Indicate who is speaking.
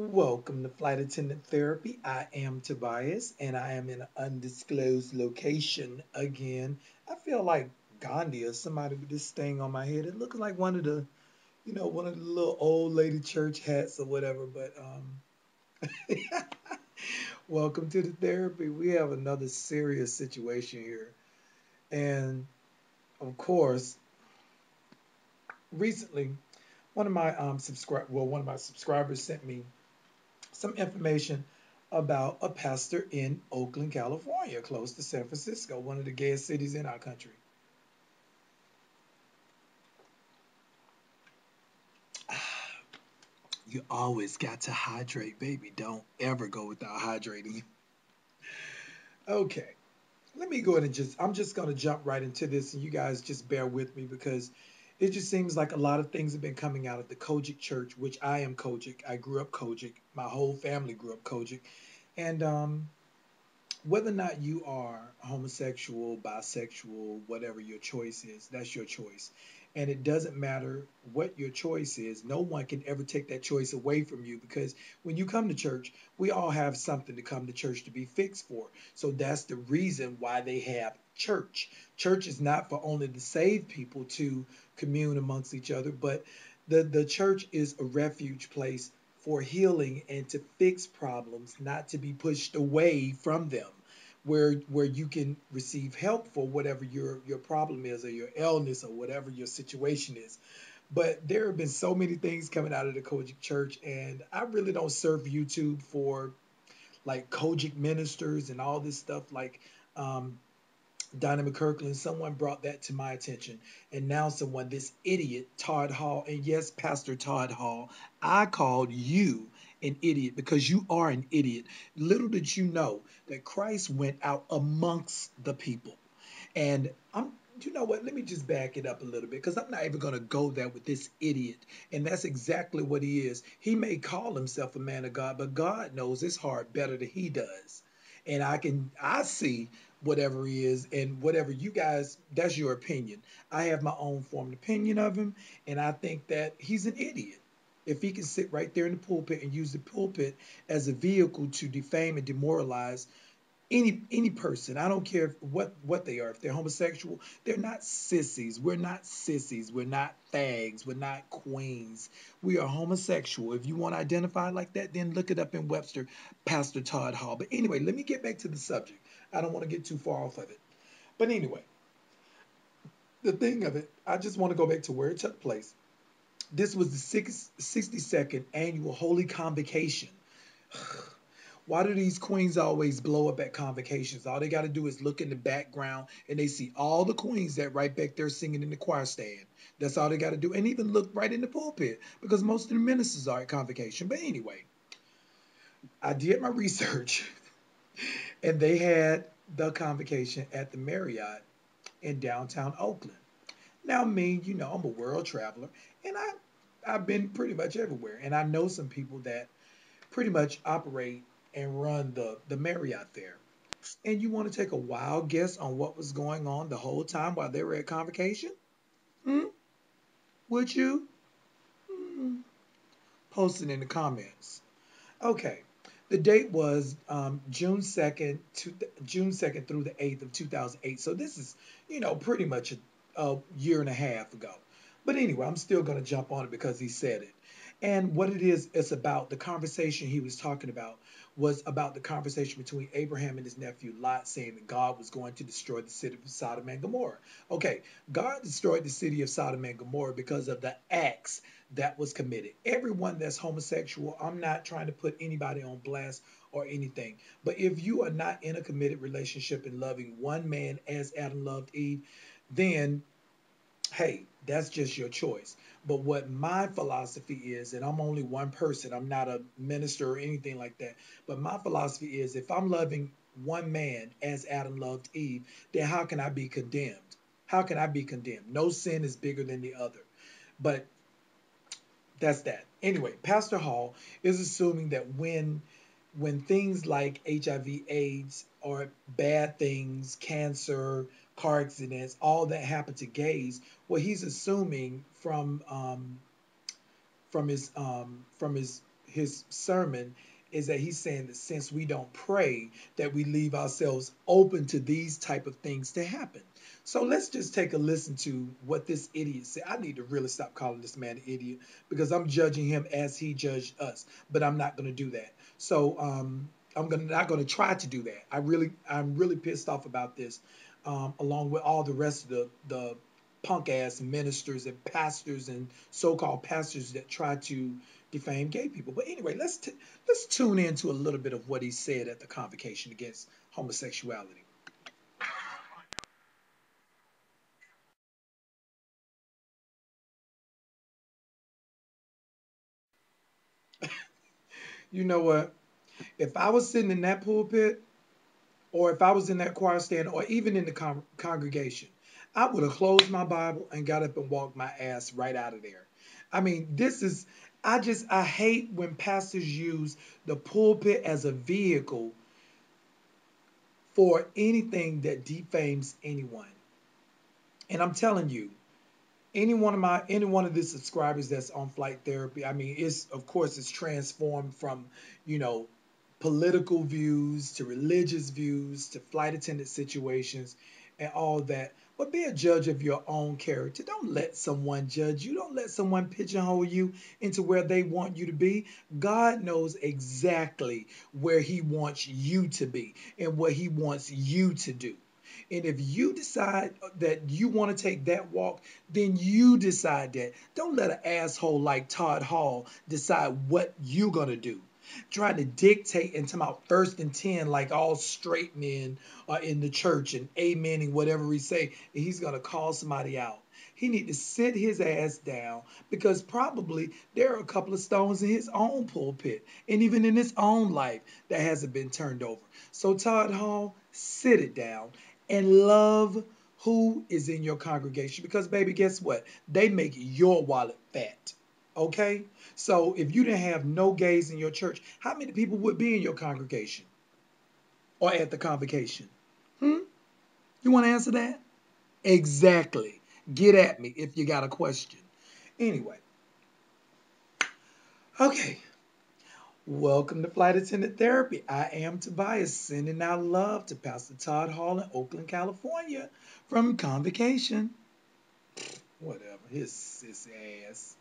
Speaker 1: Welcome to Flight Attendant Therapy. I am Tobias and I am in an undisclosed location again. I feel like Gandhi or somebody with this thing on my head. It looks like one of the little old lady church hats or whatever. But welcome to the therapy. We have another serious situation here. And of course, recently one of my subscribers sent me some information about a pastor in Oakland, California, close to San Francisco, one of the gayest cities in our country. You always got to hydrate, baby. Don't ever go without hydrating. Okay, let me go ahead and I'm just going to jump right into this, and you guys just bear with me because it just seems like a lot of things have been coming out of the Kojic Church, which I am Kojic. I grew up Kojic. My whole family grew up Kojic. And whether or not you are homosexual, bisexual, whatever your choice is, that's your choice. And it doesn't matter what your choice is. No one can ever take that choice away from you because when you come to church, we all have something to come to church to be fixed for. So that's the reason why they have church. Church is not for only the saved people to commune amongst each other, but the church is a refuge place for healing and to fix problems, not to be pushed away from them, where you can receive help for whatever your problem is or your illness or whatever your situation is. But there have been so many things coming out of the Kojic Church, and I really don't surf YouTube for like Kojic ministers and all this stuff like um, Donnie McKirkland. Someone brought that to my attention, and now this idiot, Todd Hall, and yes, Pastor Todd Hall, I called you an idiot because you are an idiot. Little did you know that Christ went out amongst the people, and you know what? Let me just back it up a little bit because I'm not even going to go there with this idiot. And that's exactly what he is. He may call himself a man of God, but God knows his heart better than he does. And I see whatever he is and whatever you guys, that's your opinion. I have my own formed opinion of him, and I think that he's an idiot. If he can sit right there in the pulpit and use the pulpit as a vehicle to defame and demoralize any person, I don't care what they are. If they're homosexual, they're not sissies. We're not sissies. We're not fags. We're not queens. We are homosexual. If you want to identify like that, then look it up in Webster, Pastor Todd Hall. But anyway, let me get back to the subject. I don't want to get too far off of it. But anyway, the thing of it, I just want to go back to where it took place. This was the 62nd annual Holy Convocation. Why do these queens always blow up at convocations? All they got to do is look in the background and they see all the queens that right back there singing in the choir stand. That's all they got to do. And even look right in the pulpit because most of the ministers are at convocation. But anyway, I did my research and they had the convocation at the Marriott in downtown Oakland. Now, me, I'm a world traveler and I've been pretty much everywhere. And I know some people that pretty much operate and run the Marriott there. And you want to take a wild guess on what was going on the whole time while they were at convocation? Hmm? Would you? Hmm. Post it in the comments. Okay. The date was June 2nd through the 8th of 2008. So this is, pretty much a year and a half ago. But anyway, I'm still going to jump on it because he said it. And what it is, it's about the conversation he was talking about was about the conversation between Abraham and his nephew Lot saying that God was going to destroy the city of Sodom and Gomorrah. Okay, God destroyed the city of Sodom and Gomorrah because of the acts that was committed. Everyone that's homosexual, I'm not trying to put anybody on blast or anything, but if you are not in a committed relationship and loving one man as Adam loved Eve, then hey, that's just your choice. But what my philosophy is, and I'm only one person, I'm not a minister or anything like that, but my philosophy is if I'm loving one man as Adam loved Eve, then how can I be condemned? How can I be condemned? No sin is bigger than the other. But that's that. Anyway, Pastor Hall is assuming that when things like HIV, AIDS, or bad things, cancer, car accidents, all that happen to gays, well, he's assuming from his his sermon is that he's saying that since we don't pray, that we leave ourselves open to these type of things to happen. So let's just take a listen to what this idiot said. I need to really stop calling this man an idiot because I'm judging him as he judged us, but I'm not going to do that. So not going to try to do that. I'm really pissed off about this, along with all the rest of the punk ass ministers and pastors and so-called pastors that try to defame gay people. But anyway, let's tune into a little bit of what he said at the convocation against homosexuality. You know what? If I was sitting in that pulpit, or if I was in that choir stand, or even in the congregation, I would have closed my Bible and got up and walked my ass right out of there. I mean, I hate when pastors use the pulpit as a vehicle for anything that defames anyone. And I'm telling you, any one of the subscribers that's on flight therapy, I mean, it's transformed from, you know, political views to religious views to flight attendant situations and all that. But be a judge of your own character. Don't let someone judge you. Don't let someone pigeonhole you into where they want you to be. God knows exactly where he wants you to be and what he wants you to do. And if you decide that you want to take that walk, then you decide that. Don't let an asshole like Todd Hall decide what you're going to do. Trying to dictate and talk about first and 10 like all straight men are in the church and amening whatever he say, and he's going to call somebody out. He need to sit his ass down because probably there are a couple of stones in his own pulpit and even in his own life that hasn't been turned over. So Todd Hall, sit it down and love who is in your congregation because baby, guess what? They make your wallet fat. Okay? So if you didn't have no gays in your church, how many people would be in your congregation or at the convocation? Hmm? You want to answer that? Exactly. Get at me if you got a question. Anyway, okay. Welcome to Flight Attendant Therapy. I am Tobias, sending out love to Pastor Todd Hall in Oakland, California from Convocation. Whatever, his sissy ass.